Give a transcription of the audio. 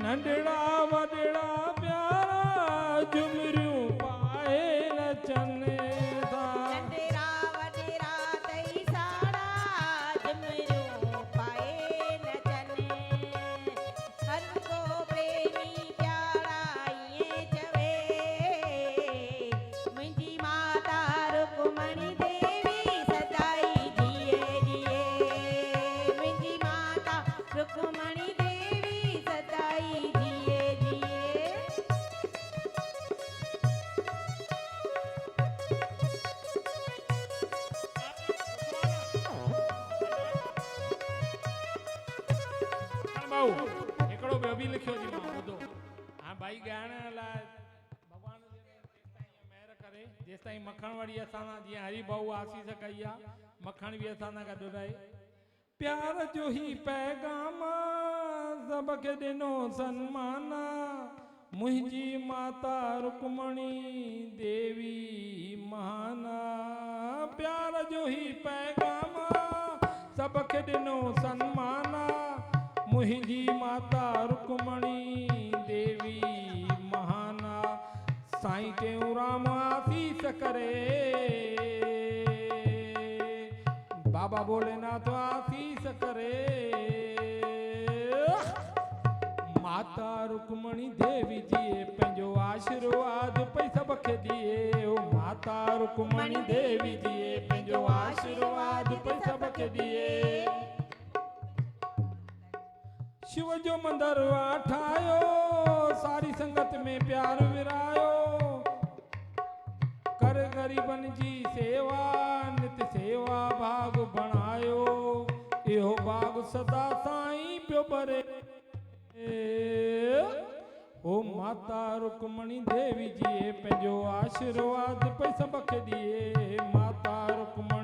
नंढड़ा वॾड़ा प्यारा झुमरियूं पाए नचनि था। नंढड़ा वॾड़ा तई साड़ा झुमरियूं पाए नचनि। हर को प्रेमी प्यारा ईअं चवे मुंहिंजी माता रुक्मणी देवी सदाई जिए जिए। मुंहिंजी माता रुक्मणी देवी सदाई जिए जिए। भाऊ हिकिड़ो ॿियो बि लिखियो थी मां ॿुधो। हा भाई ॻाइण लाइ भॻवान जेसिताईं महिर करे जेसिताईं मखण वरी असां सां जीअं हरि भाऊ आसीस कई आहे मखण बि असां सां गॾु रहे। प्यार जो ही पैगाम सबके ॾिनो सन्मान मुंहिंजी माता रुक्मणी देवी महाना। प्यार जो ही पैगाम सबके ॾिनो सन्मान मुंहिंजी माता रुक्मणी देवी महाना। साईं टेऊंराम आसीस करे बाबा भोलेनाथ आसीस करे। माता रुक्मणी देवी जी पंहिंजो आशीर्वाद पई सबके दिए। ओ माता रुक्मणी देवी जी पंहिंजो आशीर्वाद पई सबके दिए। शिव जो मंदिर ठाहियो सारी संगत में प्यार विरायो। कर गरीबन जी सेवा नित सेवा भाग बणायो। इहो भाग सदा साईं पियो भरे। ओ माता रुक्मणी देवी जी पंहिंजो आशीर्वाद पई सबके दिए। माता रुक्मणी